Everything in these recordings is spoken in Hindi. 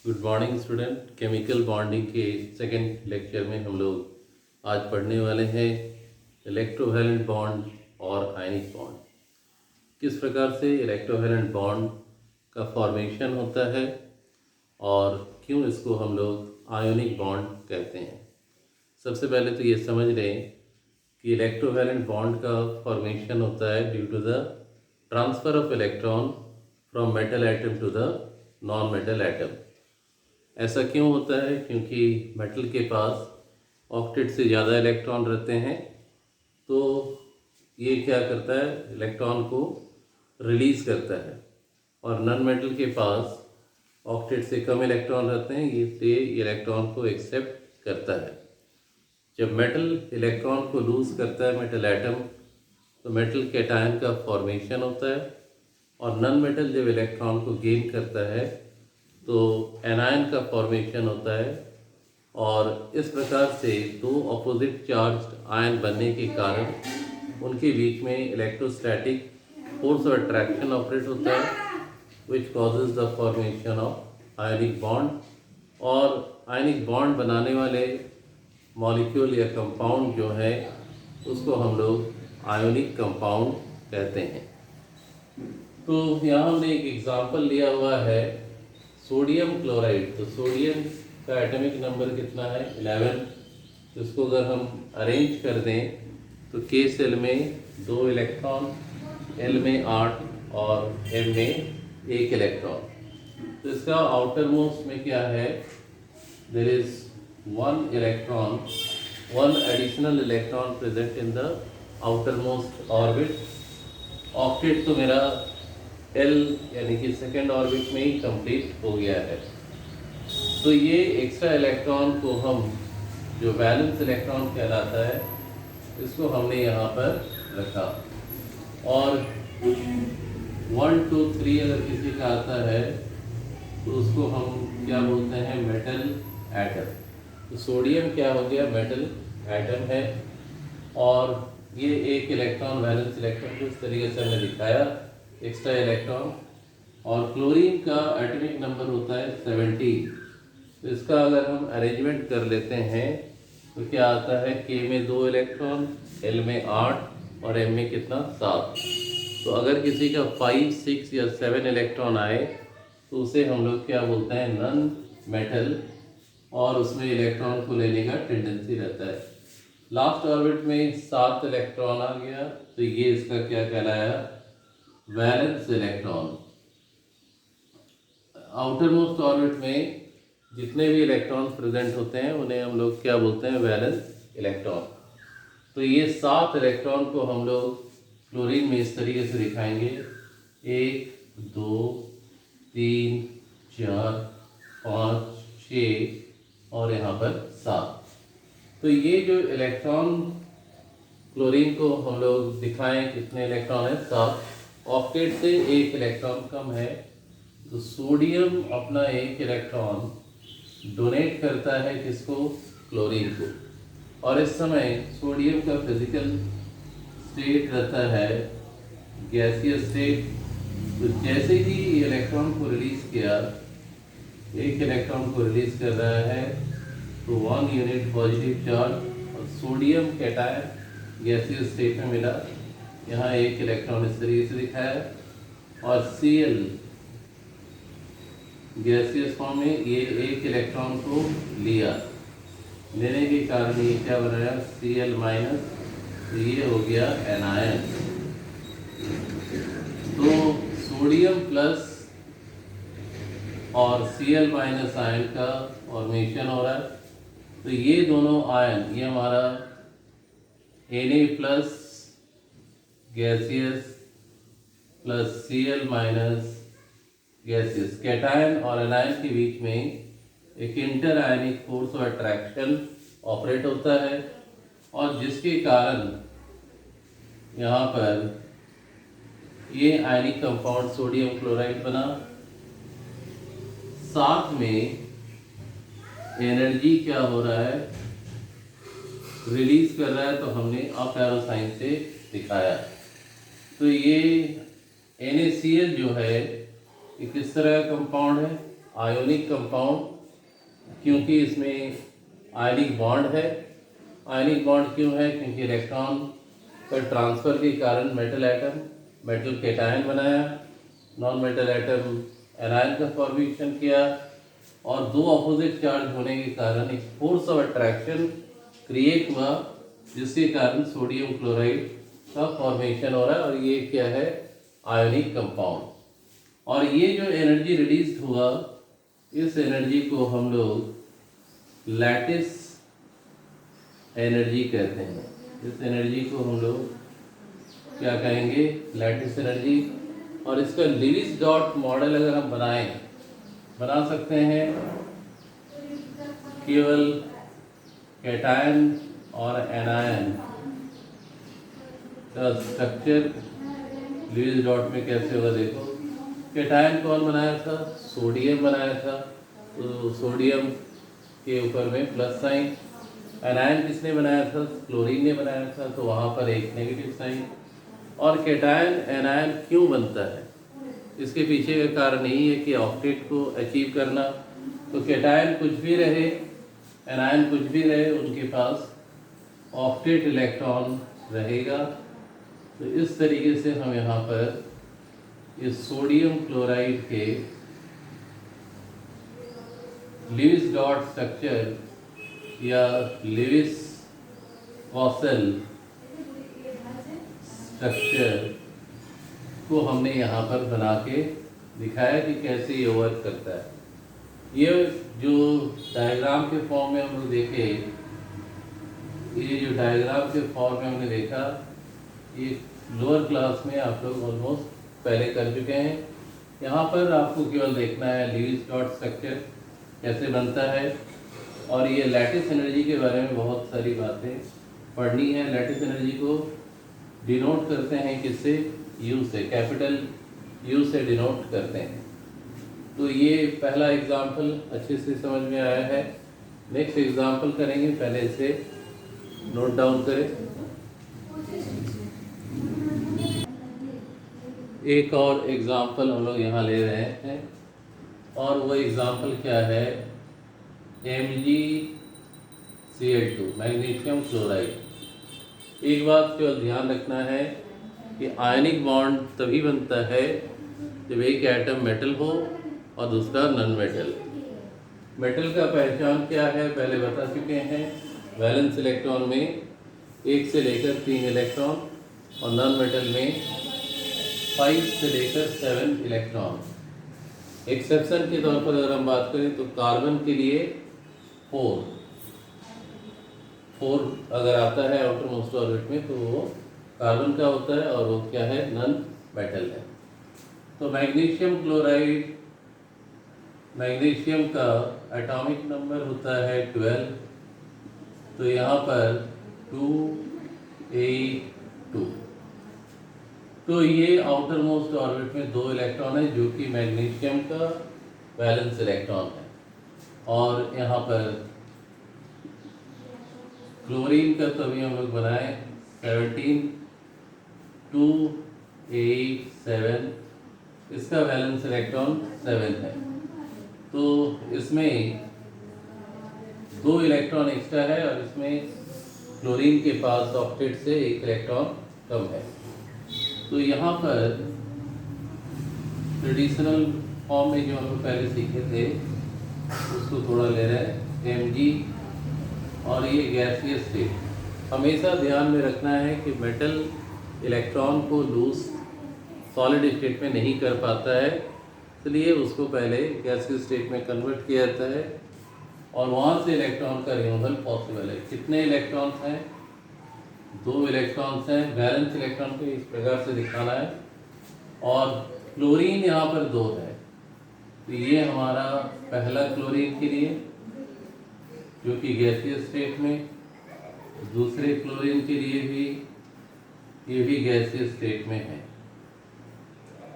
Good morning student. Chemical bonding के सेकेंड लेक्चर में हम लोग आज पढ़ने वाले हैं इलेक्ट्रोवैलेंट बॉन्ड और आयनिक बॉन्ड। किस प्रकार से इलेक्ट्रोवैलेंट बॉन्ड का फॉर्मेशन होता है और क्यों इसको हम लोग आयोनिक बॉन्ड कहते हैं। सबसे पहले तो ये समझ लें कि इलेक्ट्रोवैलेंट बॉन्ड का फॉर्मेशन होता है due to the transfer of electron from metal atom to the non metal atom. ऐसा क्यों होता है? क्योंकि मेटल के पास ऑक्टेट से ज़्यादा इलेक्ट्रॉन रहते हैं, तो ये क्या करता है, इलेक्ट्रॉन को रिलीज़ करता है, और नॉन मेटल के पास ऑक्टेट से कम इलेक्ट्रॉन रहते हैं, ये इलेक्ट्रॉन को एक्सेप्ट करता है। जब मेटल इलेक्ट्रॉन को लूज़ करता है, मेटल एटम, तो मेटल कैटायन का फॉर्मेशन होता है, और नॉन मेटल जब इलेक्ट्रॉन को गेन करता है तो एनायन का फॉर्मेशन होता है। और इस प्रकार से दो अपोजिट चार्ज आयन बनने के कारण उनके बीच में इलेक्ट्रोस्टैटिक फोर्स और अट्रैक्शन ऑपरेट होता है, which causes the formation of ionic bond. और आयनिक बॉन्ड बनाने वाले मॉलिक्यूल या कंपाउंड जो है उसको हम लोग आयोनिक कंपाउंड कहते हैं। तो यहाँ हमने एक एग्जांपल लिया हुआ है सोडियम क्लोराइड। तो सोडियम का एटॉमिक नंबर कितना है? 11। तो इसको अगर हम अरेंज कर दें तो के सेल में 2 इलेक्ट्रॉन, एल में 8 और एम में 1 इलेक्ट्रॉन। तो इसका आउटर मोस्ट में क्या है? There is 1 electron, 1 additional electron present in the outer most orbit. Octet तो मेरा एल यानी कि सेकेंड ऑर्बिट में ही कंप्लीट हो गया है। तो ये एक्स्ट्रा इलेक्ट्रॉन को हम, जो वैलेंस इलेक्ट्रॉन कहलाता है, इसको हमने यहाँ पर रखा। और 1 2 3 अगर किसी का आता है तो उसको हम क्या बोलते हैं? Metal atom. तो सोडियम क्या हो गया? मेटल एटम है। और ये एक इलेक्ट्रॉन, वैलेंस इलेक्ट्रॉन को इस तरीके से हमने दिखाया, एक्स्ट्रा इलेक्ट्रॉन। और क्लोरीन का एटॉमिक नंबर होता है 17। तो इसका अगर हम अरेंजमेंट कर लेते हैं तो क्या आता है? के में 2 इलेक्ट्रॉन, एल में 8 और एम में कितना? 7। तो अगर किसी का 5 6 या 7 इलेक्ट्रॉन आए तो उसे हम लोग क्या बोलते हैं? नॉन मेटल, और उसमें इलेक्ट्रॉन को लेने का टेंडेंसी रहता है। लास्ट ऑर्बिट में 7 इलेक्ट्रॉन आ गया, तो ये इसका क्या कहलाया? Valence electron. Outer most orbit में जितने भी इलेक्ट्रॉन्स प्रेजेंट होते हैं उन्हें हम लोग क्या बोलते हैं? Valence electron. तो ये 7 इलेक्ट्रॉन को हम लोग क्लोरीन में इस तरीके से दिखाएंगे, 1 2 3 4 5 6 और यहाँ पर 7। तो ये जो इलेक्ट्रॉन क्लोरीन को हम लोग दिखाएं, कितने इलेक्ट्रॉन है? 7। ऑक्टेट से 1 इलेक्ट्रॉन कम है, तो सोडियम अपना 1 इलेक्ट्रॉन डोनेट करता है किसको? क्लोरीन को। और इस समय सोडियम का फिजिकल स्टेट रहता है गैसियस स्टेट। तो जैसे ही इलेक्ट्रॉन को रिलीज किया, 1 इलेक्ट्रॉन को रिलीज कर रहा है, तो 1 यूनिट पॉजिटिव चार्ज, और सोडियम कैटायन गैसियस स्टेट में मिला। यहाँ 1 इलेक्ट्रॉन इस तरीके से दिखाया, और Cl गैसियस फॉर्म में ये 1 इलेक्ट्रॉन को लिया, लेने के कारण ये क्या बनाया? Cl minus. तो ये हो गया एनायन। तो सोडियम प्लस और Cl माइनस आयन का फॉर्मेशन हो रहा है। तो ये दोनों आयन, ये हमारा Na plus gaseous plus Cl minus gaseous, cation और एनायन के बीच में एक इंटर आयनिक फोर्स और अट्रैक्शन ऑपरेट होता है, और जिसके कारण यहाँ पर ये आयनिक कंपाउंड सोडियम क्लोराइड बना। साथ में एनर्जी क्या हो रहा है? रिलीज कर रहा है, तो हमने अप एरो साइन से दिखाया। तो ये NaCl जो है, ये किस तरह का कंपाउंड है? आयोनिक कंपाउंड, क्योंकि इसमें आयनिक बॉन्ड है। आयनिक बॉन्ड क्यों है? क्योंकि इलेक्ट्रॉन पर ट्रांसफ़र के कारण मेटल एटम मेटल कैटायन बनाया, नॉन मेटल एटम एनायन का फॉर्मेशन किया, और दो अपोजिट चार्ज होने के कारण एक फोर्स ऑफ अट्रैक्शन क्रिएट हुआ, जिसके कारण सोडियम क्लोराइड का फॉर्मेशन हो रहा है। और ये क्या है? Ionic compound. और ये जो एनर्जी रिलीज हुआ, इस एनर्जी को हम लोग लैटिस एनर्जी कहते हैं। इस एनर्जी को हम लोग क्या कहेंगे? Lattice energy. और इसका लीविस डॉट मॉडल अगर हम बना सकते हैं, केवल कैटायन और एनायन का स्ट्रक्चर लीविस डॉट में कैसे होगा देखो। कैटायन कौन बनाया था? सोडियम बनाया था, तो सोडियम के ऊपर में प्लस साइन। एनायन किसने बनाया था? क्लोरीन ने बनाया था, तो वहाँ पर एक नेगेटिव साइन। और कैटायन एनायन क्यों बनता है? इसके पीछे का कारण यही है कि ऑक्टेट को अचीव करना। तो कैटायन कुछ भी रहे, एनायन कुछ भी रहे, उनके पास ऑक्टेट इलेक्ट्रॉन रहेगा। तो इस तरीके से हम यहाँ पर इस सोडियम क्लोराइड के लीविस डॉट स्ट्रक्चर या लीविस वॉसल स्ट्रक्चर को हमने यहाँ पर बना के दिखाया कि कैसे ये वर्क करता है। ये जो डायग्राम के फॉर्म में हम लोग देखे, ये जो डायग्राम के फॉर्म में हमने देखा, ये लोअर क्लास में आप लोग ऑलमोस्ट पहले कर चुके हैं। यहाँ पर आपको केवल देखना है लीविस डॉट स्ट्रक्चर कैसे बनता है। और ये लैटिस एनर्जी के बारे में बहुत सारी बातें पढ़नी है। लैटिस एनर्जी को डिनोट करते हैं किससे? यू से, कैपिटल यू से डिनोट करते हैं। तो ये पहला एग्जाम्पल अच्छे से समझ में आया है। नेक्स्ट एग्जाम्पल करेंगे, पहले इसे नोट डाउन करें। एक और एग्जाम्पल हम लोग यहाँ ले रहे हैं, और वो एग्जाम्पल क्या है? MgCl2 magnesium chloride. एक बात केवल ध्यान रखना है कि आयनिक बॉन्ड तभी बनता है जब एक एटम मेटल हो और दूसरा नॉन मेटल। मेटल का पहचान क्या है पहले बता चुके हैं। वैलेंस इलेक्ट्रॉन में 1 से लेकर 3 इलेक्ट्रॉन, और नॉन मेटल में 5 से लेकर 7 इलेक्ट्रॉन। एक्सेप्शन के तौर पर अगर हम बात करें तो कार्बन के लिए 4 अगर आता है आउटर मोस्ट ऑर्बिट में, तो वो कार्बन का होता है, और वो क्या है? नॉन मेटल है। तो मैग्नीशियम क्लोराइड, मैग्नीशियम का एटॉमिक नंबर होता है 12। तो यहाँ पर 282। तो ये आउटर मोस्ट ऑर्बिट में 2 इलेक्ट्रॉन है, जो कि मैग्नीशियम का वैलेंस इलेक्ट्रॉन है। और यहाँ पर क्लोरीन का तो अभी हम लोग बनाए 17, 287, इसका वैलेंस इलेक्ट्रॉन 7 है। तो इसमें 2 इलेक्ट्रॉन एक्स्ट्रा है, और इसमें क्लोरीन के पास ऑक्टेट से 1 इलेक्ट्रॉन कम है। तो यहाँ पर ट्रेडिशनल फॉर्म में जो हम लोग पहले सीखे थे, उसको थोड़ा ले रहे हैं Mg। और ये गैसीय स्टेट। हमेशा ध्यान में रखना है कि मेटल इलेक्ट्रॉन को लूज सॉलिड स्टेट में नहीं कर पाता है, इसलिए उसको पहले गैसीय स्टेट में कन्वर्ट किया जाता है, और वहाँ से इलेक्ट्रॉन का रिमूवल पॉसिबल है। कितने इलेक्ट्रॉन्स हैं? 2 इलेक्ट्रॉन्स हैं। वैलेंस इलेक्ट्रॉन को इस प्रकार से दिखाना है, और क्लोरीन यहाँ पर 2 है। तो ये हमारा पहला क्लोरीन के लिए, जो कि गैसीय स्टेट में। दूसरे क्लोरीन के लिए भी, ये भी गैसीय स्टेट में है।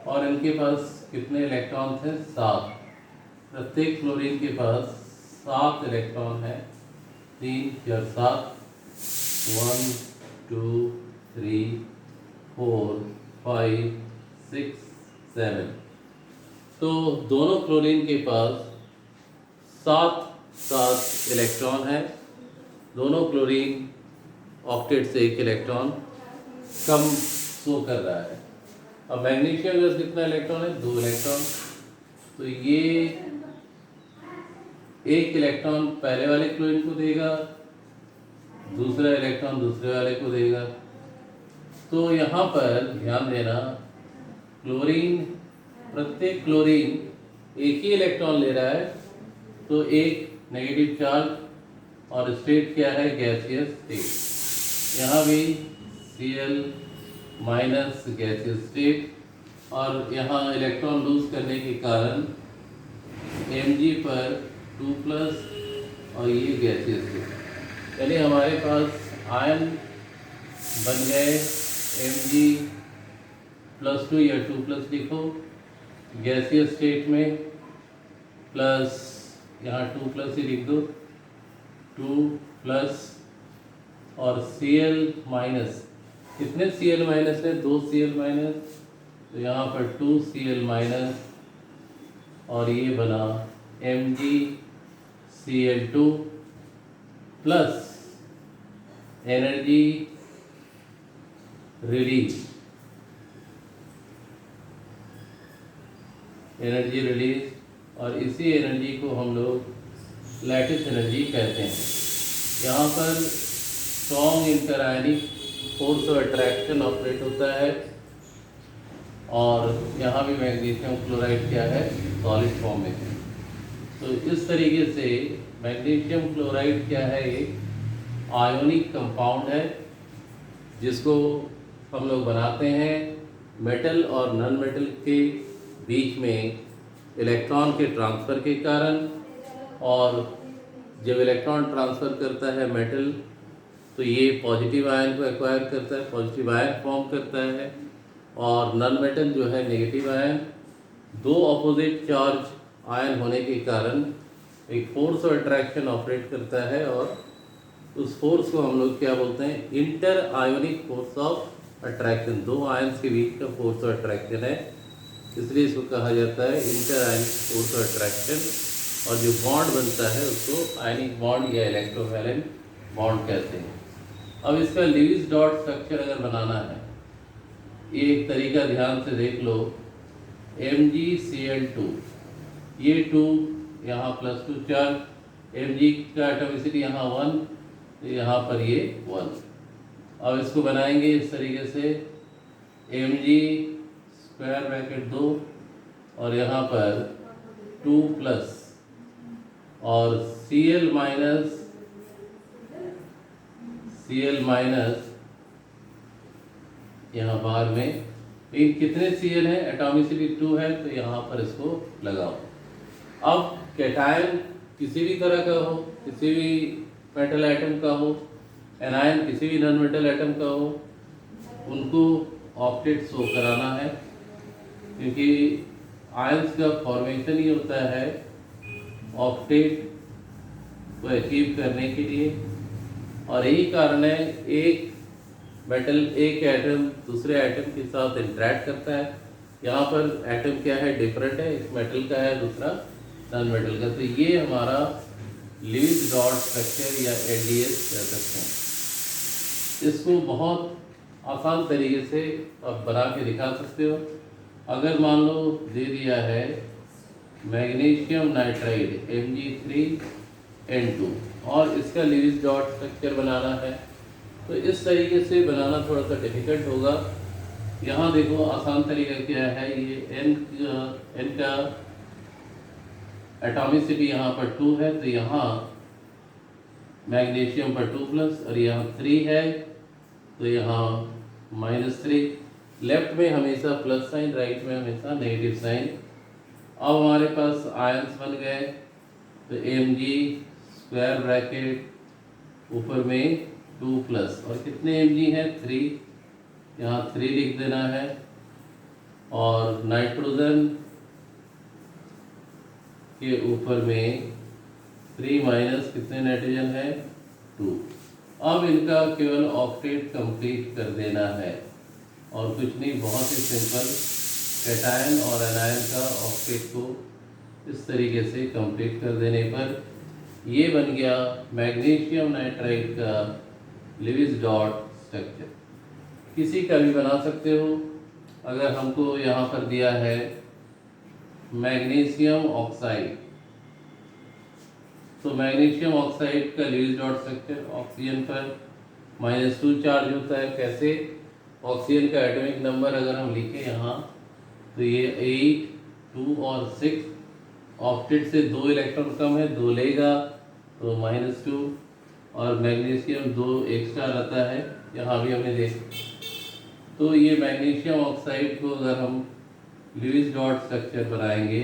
और इनके पास कितने इलेक्ट्रॉन्स हैं? 7। प्रत्येक क्लोरीन के पास 7 इलेक्ट्रॉन है। 3 4 7, 1 2 3 4 5 6 7। तो दोनों क्लोरीन के पास 7 इलेक्ट्रॉन है। दोनों क्लोरीन ऑक्टेट से एक इलेक्ट्रॉन कम शो कर रहा है। अब मैग्नीशियम में कितना इलेक्ट्रॉन है? 2 इलेक्ट्रॉन। तो ये एक इलेक्ट्रॉन पहले वाले क्लोरीन को देगा, दूसरा इलेक्ट्रॉन दूसरे वाले को देगा। तो यहाँ पर ध्यान देना, क्लोरीन, प्रत्येक क्लोरीन एक ही इलेक्ट्रॉन ले रहा है, तो एक नेगेटिव चार्ज और स्टेट क्या है? Gaseous state. यहाँ भी Cl माइनस गैसियस स्टेट, और यहाँ इलेक्ट्रॉन लूज करने के कारण Mg पर 2+ और ये गैसियस स्टेट, यानी हमारे पास आयन बन गए Mg+2 या 2+ लिखो गैसियस स्टेट में, प्लस यहाँ 2+ ही लिख दो, 2+ और Cl माइनस, कितने Cl माइनस है? 2 Cl माइनस, तो यहाँ पर 2 Cl माइनस, और ये बना MgCl2 प्लस एनर्जी रिलीज, और इसी एनर्जी को हम लोग लैटिस एनर्जी कहते हैं। यहाँ पर स्ट्रॉन्ग इंटरआयनिक फोर्स और अट्रैक्शन ऑपरेट होता है, और यहाँ भी मैग्नीशियम क्लोराइड क्या है? सॉलिड फॉर्म में है। तो इस तरीके से मैग्नीशियम क्लोराइड क्या है? एक आयोनिक कंपाउंड है, जिसको हम लोग बनाते हैं मेटल और नॉन मेटल के बीच में इलेक्ट्रॉन के ट्रांसफ़र के कारण। और जब इलेक्ट्रॉन ट्रांसफ़र करता है मेटल, तो ये पॉजिटिव आयन को एक्वायर करता है, पॉजिटिव आयन फॉर्म करता है, और नॉन मेटल जो है नेगेटिव आयन। दो अपोजिट चार्ज आयन होने के कारण एक फोर्स और अट्रैक्शन ऑपरेट करता है, और उस फोर्स को हम लोग क्या बोलते हैं? Inter ionic force of attraction. दो आयन्स के बीच का फोर्स और अट्रैक्शन है, इसलिए इसको कहा जाता है इंटर आयनिक फोर्स और अट्रैक्शन। और जो बॉन्ड बनता है उसको आयनिक बॉन्ड या इलेक्ट्रोवैलेंट बॉन्ड कहते हैं। अब इसका लीविस डॉट स्ट्रक्चर अगर बनाना है, ये एक तरीका ध्यान से देख लो, MgCl2, ये 2 यहाँ +2 चार्ज, Mg का एटॉमिसिटी यहाँ 1, तो यहाँ पर ये 1। अब इसको बनाएंगे इस तरीके से, Mg² 2 और यहाँ पर 2+ और Cl माइनस यहाँ बाहर में, इन कितने Cl है? एटॉमिसिटी 2 है, तो यहाँ पर इसको लगाओ। अब कैटायन किसी भी तरह का हो, किसी भी मेटल आइटम का हो, एनायन किसी भी नॉन मेटल आइटम का हो, उनको ऑक्टेट शो कराना है, क्योंकि आयंस का फॉर्मेशन ही होता है ऑक्टेट को अचीव करने के लिए। और यही कारण है एक मेटल, एक एटम दूसरे एटम के साथ इंटरेक्ट करता है। यहाँ पर एटम क्या है? डिफरेंट है, एक मेटल का है, दूसरा नॉन मेटल का। तो ये हमारा लीविस डॉट स्ट्रक्चर या LDS कह सकते हैं। इसको बहुत आसान तरीके से आप बना के दिखा सकते हो। अगर मान लो दे दिया है मैग्नीशियम नाइट्राइड Mg3N2 और इसका लीविस डॉट स्ट्रक्चर बनाना है, तो इस तरीके से बनाना थोड़ा सा डिफिकल्ट होगा। यहाँ देखो आसान तरीका क्या है, ये N का एटॉमिसिटी यहाँ पर 2 है, तो यहाँ मैग्नीशियम पर 2+, और यहाँ 3 है, तो यहाँ -3। लेफ्ट में हमेशा प्लस साइन, राइट में हमेशा नेगेटिव साइन। अब हमारे पास आयंस बन गए, तो Mg² ऊपर में 2+, और कितने Mg हैं? 3, यहाँ 3 लिख देना है। और नाइट्रोजन के ऊपर में 3- कितने नाइट्रोजन है? 2। अब इनका केवल ऑक्टेट कंप्लीट कर देना है, और कुछ नहीं, बहुत ही सिंपल कैटायन और एनायन का फॉस्फेट को इस तरीके से कंप्लीट कर देने पर ये बन गया मैग्नीशियम नाइट्राइड का लिविस डॉट स्ट्रक्चर। किसी का भी बना सकते हो। अगर हमको यहाँ पर दिया है मैग्नीशियम ऑक्साइड, तो मैग्नीशियम ऑक्साइड का लिविस डॉट स्ट्रक्चर ऑक्सीजन पर -2 चार्ज होता है। कैसे? ऑक्सीजन का एटॉमिक नंबर अगर हम लिखें यहाँ तो ये 8, 2 और 6, ऑक्टेट से 2 इलेक्ट्रॉन कम है, 2 लेगा तो -2, और मैग्नीशियम 2 एक्स्ट्रा रहता है, यहाँ भी हमने देखा। तो ये मैग्नीशियम ऑक्साइड को अगर हम लिविस डॉट स्ट्रक्चर बनाएंगे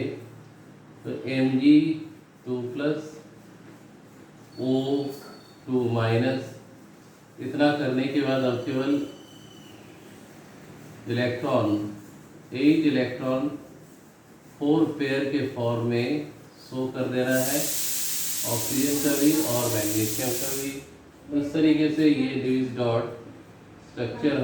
तो Mg2+ O2-, इतना करने के बाद अब केवल इलेक्ट्रॉन 8 इलेक्ट्रॉन 4 पेयर के फॉर्म में शो कर देना है, ऑक्सीजन का भी और मैग्नीशियम का भी। इस तरीके से ये लिविस डॉट स्ट्रक्चर